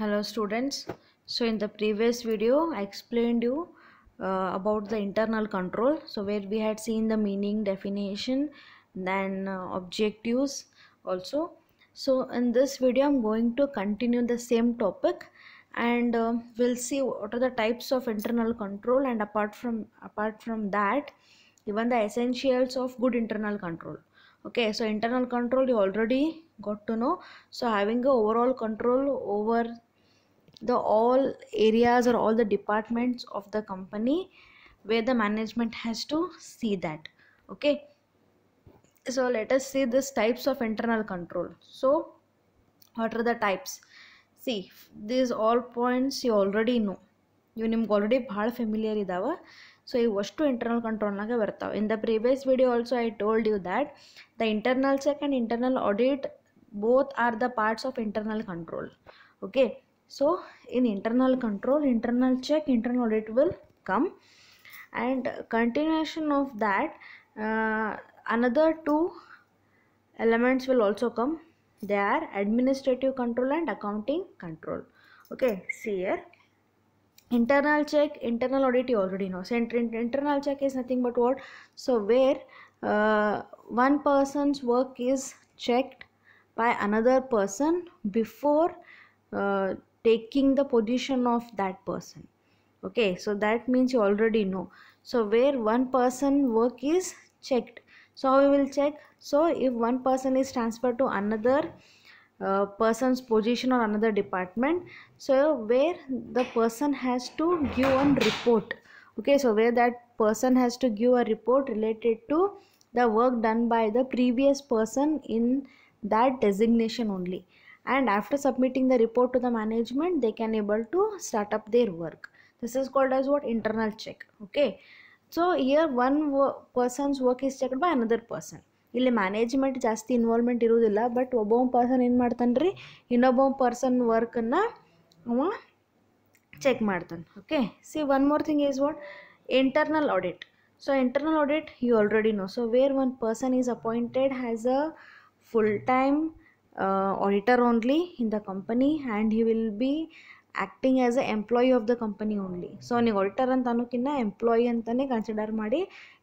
Hello students. So in the previous video I explained you about the internal control. So where we had seen the meaning, definition, then objectives also. So in this video I'm going to continue the same topic, and we'll see what are the types of internal control, and apart from that, even the essentials of good internal control. Okay, so internal control you already got to know. So having a overall control over the all areas or all the departments of the company, where the management has to see that. Okay, so let us see this types of internal control. So what are the types? See, these all points you already know, you ನಿಮ್ಗೆ already ಭಾಳ familiar ಇದಾವೆ. So ಇವಷ್ಟು internal ಕಂಟ್ರೋಲ್ನಾಗ ಬರ್ತಾವೆ. In the previous video also I told you that the internal check and internal audit both are the parts of internal control. Okay, so in internal control, internal check, internal audit will come, and continuation of that, another two elements will also come. They are administrative control and accounting control. Okay, see here, internal check, internal audit you already know. So internal check is nothing but what? So where one person's work is checked by another person before taking the position of that person. Okay, so that means you already know. So where one person work is checked, so how we will check? So if one person is transferred to another person's position or another department, so where the person has to give one report. Okay, so where that person has to give a report related to the work done by the previous person in that designation only, and after submitting the report to the management, they can able to start up their work. This is called as what? Internal check. Okay, so here one person's work is checked by another person. ಇಲ್ಲಿ management ಜಾಸ್ತಿ involvement ಇರೋದಿಲ್ಲ, but ಒಬ್ಬ person ಏನು ಮಾಡ್ತಾನೆ ರೀ, ಇನ್ನೊಬ್ಬ person ವರ್ಕನ್ನು ಅವ ಚೆಕ್ ಮಾಡ್ತಾನೆ. Okay, see one more thing is what? Internal audit. So internal audit you already know. So where one person is appointed has a full-time auditor only in the company, and he will be acting as a employee of the company only. So ನೀವು auditor ಅಂತ ಅನ್ನೋಕ್ಕಿಂತ employee ಅಂತಲೇ consider ಮಾಡಿ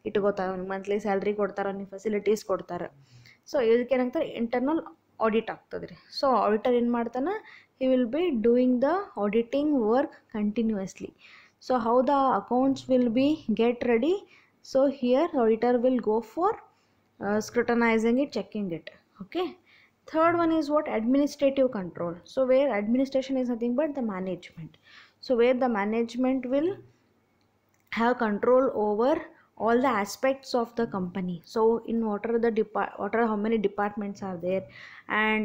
ಇಟ್ಕೋತಾರೆ. ಅವ್ನಿಗೆ monthly salary ಕೊಡ್ತಾರೆ, ಅವ್ನಿಗೆ facilities ಕೊಡ್ತಾರೆ. So ಇದಕ್ಕೆ ಏನಂತಾರೆ? ಇಂಟರ್ನಲ್ ಆಡಿಟ್ ಆಗ್ತದೆ ರೀ. ಸೊ ಆಡಿಟರ್ ಏನು ಮಾಡ್ತಾನೆ? he will be doing the auditing work continuously. So how the accounts will be get ready? So here auditor will go for scrutinizing it, checking it. Okay, third one is what? Administrative control. So where administration is nothing but the management. So where the management will have control over all the aspects of the company. So in what are the how many departments are there, and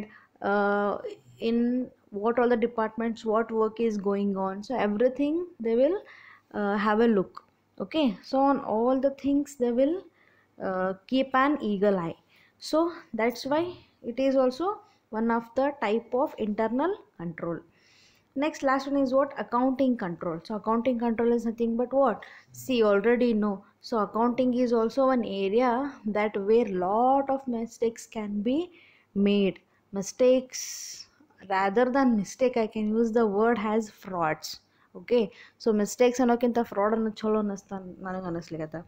in what all the departments, what work is going on, so everything they will have a look. Okay, so on all the things they will keep an eagle eye. So that's why it is also one of the type of internal control. Next, last one is what? Accounting control. So accounting control is nothing but what? See, already know. So accounting is also an area that where lot of mistakes can be made. Mistakes, rather than mistake, I can use the word as frauds. Okay, so mistakes ಅನ್ನೋಕ್ಕಿಂತ fraud ಅನ್ನೋ ಚಲೋ ನನಗೆ ಅನ್ನಿಸ್ಲಿಕ್ಕತ್ತ.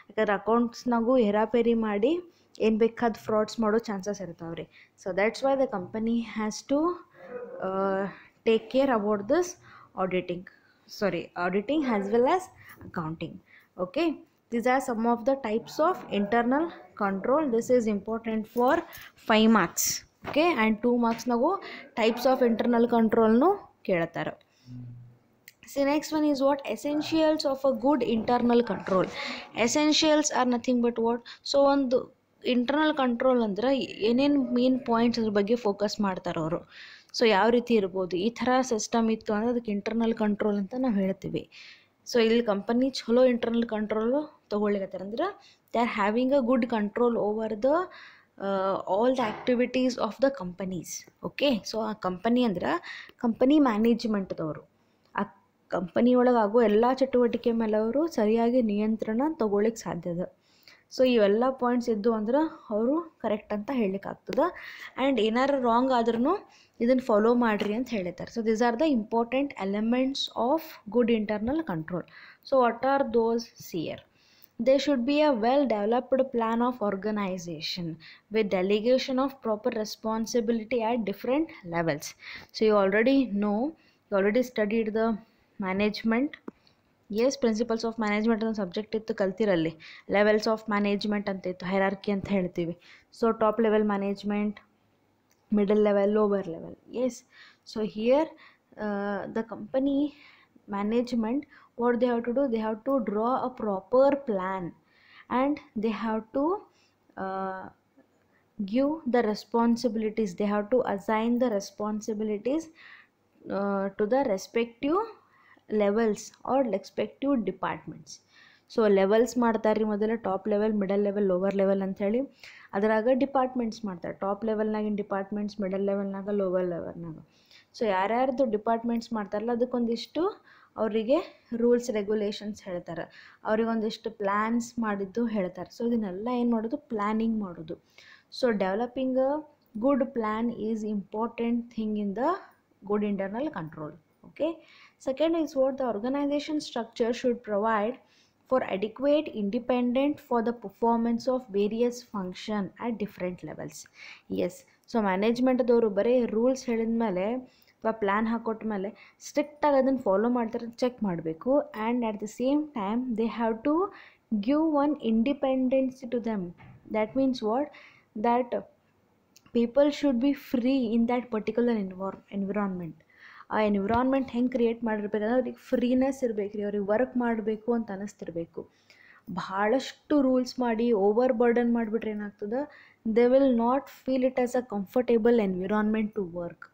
ಯಾಕಂದ್ರೆ ಅಕೌಂಟ್ಸ್ನಾಗೂ ಹೆರಾಪೇರಿ ಮಾಡಿ ಏನು ಬೇಕಾದ frauds ಮಾಡೋ chances ಇರ್ತಾವೆ ರೀ. So that's why the company has to take care about this auditing as well as accounting. Okay, these are some of the types of internal control. This is important for 5 marks. Okay, and 2 marks nagu types of internal control nu ಕೇಳ್ತಾರೆ. So next one is what? Essentials of a good internal control. Essentials are nothing but what? So ಒಂದು internal control ಅಂದ್ರೆ ಏನೇನು main points ಅದ್ರ ಬಗ್ಗೆ focus ಮಾಡ್ತಾರೆ ಅವರು. So ಯಾವ ರೀತಿ ಇರ್ಬೋದು, ಈ ಥರ ಸಿಸ್ಟಮ್ ಇತ್ತು ಅಂದರೆ ಅದಕ್ಕೆ ಇಂಟರ್ನಲ್ ಕಂಟ್ರೋಲ್ ಅಂತ ನಾವು ಹೇಳ್ತೀವಿ. ಸೊ ಇಲ್ಲಿ ಕಂಪನಿ ಚಲೋ ಇಂಟರ್ನಲ್ ಕಂಟ್ರೋಲು ತೊಗೊಳ್ಳಿಕತ್ತಾರೆ ಅಂದ್ರೆ they are having a good control over the all the activities of the companies. Okay, so ಆ ಕಂಪನಿ ಅಂದ್ರೆ ಕಂಪನಿ ಮ್ಯಾನೇಜ್ಮೆಂಟ್ದವರು ಆ ಕಂಪನಿ ಒಳಗೆ ಆಗೋ ಎಲ್ಲ ಚಟುವಟಿಕೆ ಮೇಲೆ ಅವರು ಸರಿಯಾಗಿ ನಿಯಂತ್ರಣ ತಗೊಳ್ಳಿಕ್ಕೆ ಸಾಧ್ಯದ. ಸೊ ಇವೆಲ್ಲ ಪಾಯಿಂಟ್ಸ್ ಇದ್ದು ಅಂದ್ರೆ ಅವರು ಕರೆಕ್ಟ್ ಅಂತ ಹೇಳಲಿಕ್ಕಾಗ್ತದೆ. ಆ್ಯಂಡ್ ಏನಾರು ರಾಂಗ್ ಆದ್ರೂ ಇದನ್ನು ಫಾಲೋ ಮಾಡಿರಿ ಅಂತ ಹೇಳಿದ್ದಾರೆ. So these are the important elements of good internal control. So what are those sir? There should be a well-developed plan of organization with delegation of proper responsibility at different levels. So you already know, you already studied the management. Yes, principles of management ಅನ್ನೋ subject ಇತ್ತು ಕಲ್ತಿರಲ್ಲಿ. Levels of management ಅಂತ ಇತ್ತು, hierarchy ಅಂತ ಹೇಳ್ತೀವಿ. So top level management, middle level, lower level. Yes, so here the company management, what they have to do, they have to draw a proper plan and they have to give the responsibilities, they have to assign the responsibilities to the respective levels or respective departments. So levels ಮಾಡ್ತಾರೆ ರೀ, ಮೊದಲ top level, middle level, lower level ಅಂಥೇಳಿ. ಅದರಾಗ departments ಮಾಡ್ತಾರೆ, top ಲೆವೆಲ್ನಾಗಿನ departments, middle ಲೆವೆಲ್ನಾಗ, lower ಲೆವೆಲ್ನಾಗ. ಸೊ ಯಾರ್ಯಾರ್ದು ಡಿಪಾರ್ಟ್ಮೆಂಟ್ಸ್ ಮಾಡ್ತಾರಲ್ಲ ಅದಕ್ಕೊಂದಿಷ್ಟು ಅವರಿಗೆ ರೂಲ್ಸ್ ರೆಗ್ಯುಲೇಷನ್ಸ್ ಹೇಳ್ತಾರೆ, ಅವ್ರಿಗೊಂದಿಷ್ಟು ಪ್ಲ್ಯಾನ್ಸ್ ಮಾಡಿದ್ದು ಹೇಳ್ತಾರೆ. ಸೊ ಇದನ್ನೆಲ್ಲ ಏನು ಮಾಡೋದು, ಪ್ಲ್ಯಾನಿಂಗ್ ಮಾಡೋದು. So developing a good plan is important thing in the good internal control. Okay, second is what the organization structure should provide for adequate independent for the performance of various function at different levels. Yes, so management ಅದವರು ಬರೀ rules ಹೇಳಿದ್ಮೇಲೆ ಅಥವಾ plan ಹಾಕೊಟ್ಮೇಲೆ ಸ್ಟ್ರಿಕ್ಟಾಗಿ ಅದನ್ನು follow ಮಾಡ್ತಾರೆ check ಮಾಡಬೇಕು. And at the same time they have to give one independency to them. That means what, that people should be free in that particular environment. ಆ environment ಹೆಂಗೆ create ಮಾಡಿರ್ಬೇಕಂದ್ರೆ ಅವ್ರಿಗೆ freeness ಇರಬೇಕು ರೀ, ಅವ್ರಿಗೆ ವರ್ಕ್ ಮಾಡಬೇಕು ಅಂತ ಅನ್ನಿಸ್ತಿರ್ಬೇಕು. ಭಾಳಷ್ಟು ರೂಲ್ಸ್ ಮಾಡಿ ಓವರ್ ಬರ್ಡನ್ ಮಾಡಿಬಿಟ್ರೆ ಏನಾಗ್ತದೆ, they will not feel it as a comfortable environment to work.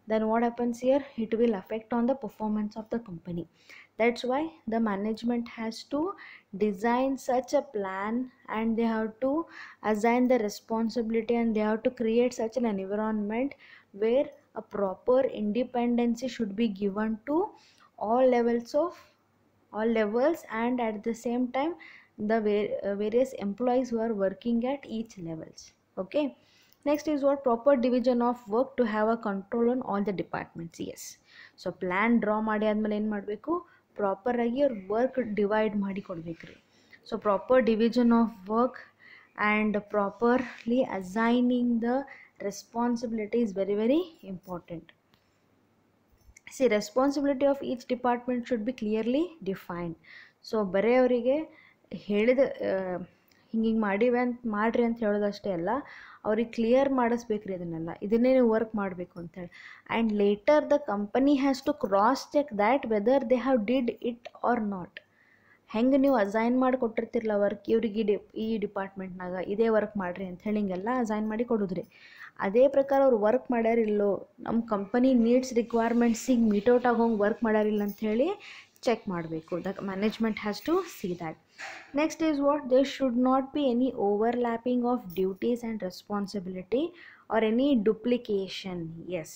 then what happens here, it will affect on the performance of the company. That's why the management has to design such a plan and they have to assign the responsibility and they have to create such an environment where a proper independency should be given to all levels and at the same time the various employees who are working at each levels. Okay, next is what, proper division of work to have a control on all the departments. Yes, so plan draw ಮಾಡಿ ಆದಮೇಲೆ ಏನು ಮಾಡಬೇಕು, proper ಆಗಿ ಅವ್ರ work divide ಮಾಡಿ ಕೊಡಬೇಕ್ರಿ. So proper division of work and properly assigning the responsibility is very very important. See, responsibility of each department should be clearly defined. So ಬರೀ ಅವರಿಗೆ ಹೇಳಿದ ಹಿಂಗೆ ಮಾಡಿವೆ ಅಂತ ಮಾಡಿರಿ ಅಂತ ಹೇಳೋದಷ್ಟೇ ಅಲ್ಲ, ಅವ್ರಿಗೆ ಕ್ಲಿಯರ್ ಮಾಡಿಸ್ಬೇಕ್ರಿ ಅದನ್ನೆಲ್ಲ, ಇದನ್ನೇ ನೀವು ವರ್ಕ್ ಮಾಡಬೇಕು ಅಂತೇಳಿ. And later the company has to cross check that whether they have did it or not. ಹೆಂಗೆ ನೀವು ಅಸೈನ್ ಮಾಡಿ ಕೊಟ್ಟಿರ್ತಿರಲ್ಲ ವರ್ಕ್, ಇವ್ರಿಗೆ ಈ ಡಿಪಾರ್ಟ್ಮೆಂಟ್ನಾಗ ಇದೇ ವರ್ಕ್ ಮಾಡಿರಿ ಅಂತ ಹೇಳಿ ಹಿಂಗೆಲ್ಲ ಅಸೈನ್ ಮಾಡಿ ಕೊಡೋದ್ರಿ. ಅದೇ ಪ್ರಕಾರ ಅವ್ರು ವರ್ಕ್ ಮಾಡ್ಯಾರಿಲ್ಲೋ, ನಮ್ಮ ಕಂಪನಿ ನೀಡ್ಸ್ ರಿಕ್ವೈರ್ಮೆಂಟ್ಸಿಗೆ ಮೀಟೌಟ್ ಆಗೋಂಗೆ ವರ್ಕ್ ಮಾಡ್ಯಾರಿಲ್ಲ ಅಂಥೇಳಿ ಚೆಕ್ ಮಾಡಬೇಕು. The management has to see that. Next is what, there should not be any overlapping of duties and responsibility or any duplication. Yes,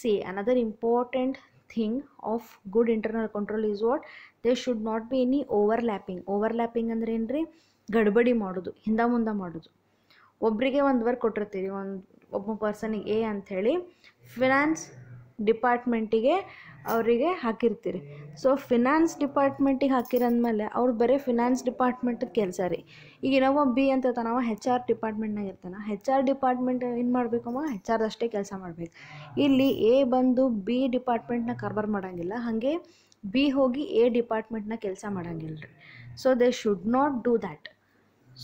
see another important thing of good internal control is what, there should not be any overlapping. Overlapping ಅಂದ್ರೆ ಏನು ರೀ, ಗಡ್ಬಡಿ ಮಾಡೋದು, ಹಿಂದೆ ಮುಂದೆ ಮಾಡೋದು. ಒಬ್ಬರಿಗೆ ಒಂದು work ಕೊಟ್ಟಿರ್ತೀರಿ, ಒಬ್ಬ ಪರ್ಸನಿಗೆ ಎ ಅಂಥೇಳಿ ಫಿನಾನ್ಸ್ ಡಿಪಾರ್ಟ್ಮೆಂಟಿಗೆ ಅವರಿಗೆ ಹಾಕಿರ್ತೀರಿ. ಸೊ ಫಿನಾನ್ಸ್ ಡಿಪಾರ್ಟ್ಮೆಂಟಿಗೆ ಹಾಕಿರಂದ್ಮೇಲೆ ಅವ್ರು ಬರೀ ಫಿನಾನ್ಸ್ ಡಿಪಾರ್ಟ್ಮೆಂಟದ ಕೆಲಸ ರೀ. ಈಗ ಇನ್ನೊಬ್ಬ ಬಿ ಅಂತ ಇರ್ತಾನೆ, ಅವ ಹೆಚ್ ಆರ್ ಡಿಪಾರ್ಟ್ಮೆಂಟ್ನಾಗ ಇರ್ತಾನೆ. ಹೆಚ್ ಆರ್ ಡಿಪಾರ್ಟ್ಮೆಂಟ್ ಏನು ಮಾಡಬೇಕಮ್ಮ, ಹೆಚ್ ಆರ್ದಷ್ಟೇ ಕೆಲಸ ಮಾಡಬೇಕು. ಇಲ್ಲಿ ಎ ಬಂದು ಬಿ ಡಿಪಾರ್ಟ್ಮೆಂಟ್ನ ಕಾರ್ಬಾರ್ ಮಾಡೋಂಗಿಲ್ಲ, ಹಾಗೆ ಬಿ ಹೋಗಿ ಎ ಡಿಪಾರ್ಟ್ಮೆಂಟ್ನ ಕೆಲಸ ಮಾಡೋಂಗಿಲ್ಲ ರೀ. So they should not do that.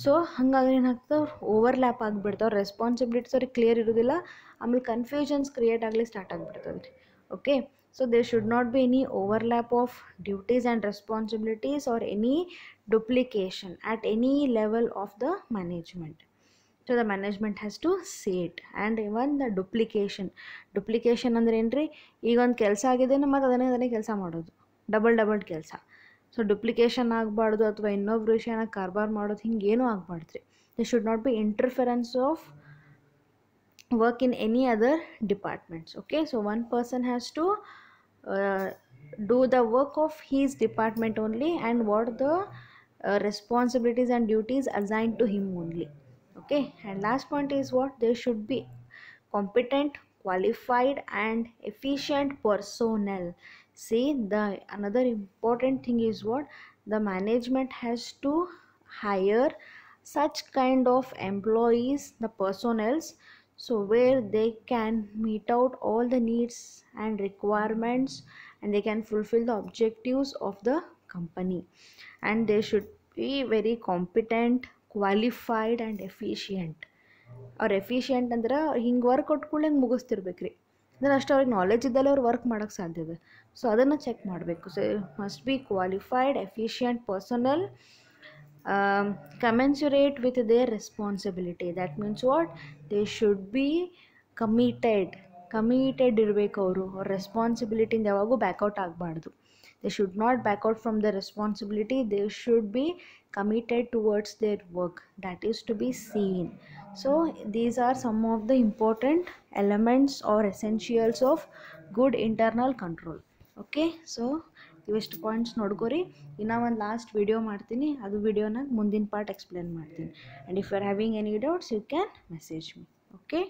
So ಹಾಗಾಗಿ ಏನಾಗ್ತದೆ, ಓವರ್ಲ್ಯಾಪ್ ಆಗಿಬಿಡ್ತಾವೆ, ರೆಸ್ಪಾನ್ಸಿಬಿಲಿಟೀಸ್ ಅವ್ರಿಗೆ ಕ್ಲಿಯರ್ ಇರೋದಿಲ್ಲ, ಆಮೇಲೆ ಕನ್ಫ್ಯೂಷನ್ಸ್ ಕ್ರಿಯೇಟ್ ಆಗಲಿ ಸ್ಟಾರ್ಟ್ ಆಗಿಬಿಡ್ತದೆ ರೀ. Okay, so there should not be any overlap of duties and responsibilities or any duplication at any level of the management. So the management has to see it. And even the duplication ಅಂದ್ರೆ ಏನ್ರಿ, ಈಗ ಒಂದು ಕೆಲಸ ಆಗಿದೆ ಮತ್ತು ಅದನ್ನೇ ಕೆಲಸ ಮಾಡೋದು, ಡಬಲ್ ಕೆಲಸ. ಸೊ ಡುಪ್ಲಿಕೇಶನ್ ಆಗಬಾರ್ದು, ಅಥವಾ ಇನ್ನೊಬ್ರು ವಿಷಯನ ಕಾರ್ಬಾರ್ ಮಾಡೋದು, ಹಿಂಗೇನೂ ಆಗಬಾರ್ದು ರೀ. They should not B interference of work in any other departments. Okay, so one person has to do the work of his department only, and what the responsibilities and duties assigned to him only. Okay, and last point is what? There should be competent, qualified and efficient personnel. See, the another important thing is what? The management has to hire such kind of employees, the personnels, so where they can meet out all the needs and requirements and they can fulfill the objectives of the company, and they should be very competent, qualified and efficient. ಅವ್ರು efficient ಅಂದ್ರೆ ಹಿಂಗೆ work ಕೊಟ್ಕೊಳ್ಳಿ ಹಿಂಗೆ ಮುಗಿಸ್ತಿರ್ಬೇಕ್ರಿ, ಅಂದ್ರೆ ಅಷ್ಟು ಅವ್ರಿಗೆ knowledge ಇದ್ದಲ್ಲಿ ಅವ್ರು work ಮಾಡೋಕ್ಕೆ ಸಾಧ್ಯ ಇದೆ. ಸೊ ಅದನ್ನು ಚೆಕ್ ಮಾಡಬೇಕು. So must be qualified efficient personal, commensurate with their responsibility. That means what? They should be committed ಇರಬೇಕು. ಅವರು ಅವ್ರ ರೆಸ್ಪಾನ್ಸಿಬಿಲಿಟಿಯಿಂದ ಯಾವಾಗೂ ಬ್ಯಾಕ್ಔಟ್ ಆಗಬಾರ್ದು. They should not back out from the responsibility. They should be committed towards their work. That is to be seen. So these are some of the important elements or essentials of good internal control. Okay, so ಇವೆಷ್ಟು points ನೋಡ್ಕೊರಿ. ಇನ್ನೂ ಒಂದು last video ಮಾಡ್ತೀನಿ, ಅದು ವಿಡಿಯೋನಾಗ ಮುಂದಿನ part explain ಮಾಡ್ತೀನಿ. And if you are having any doubts you can message me. Okay.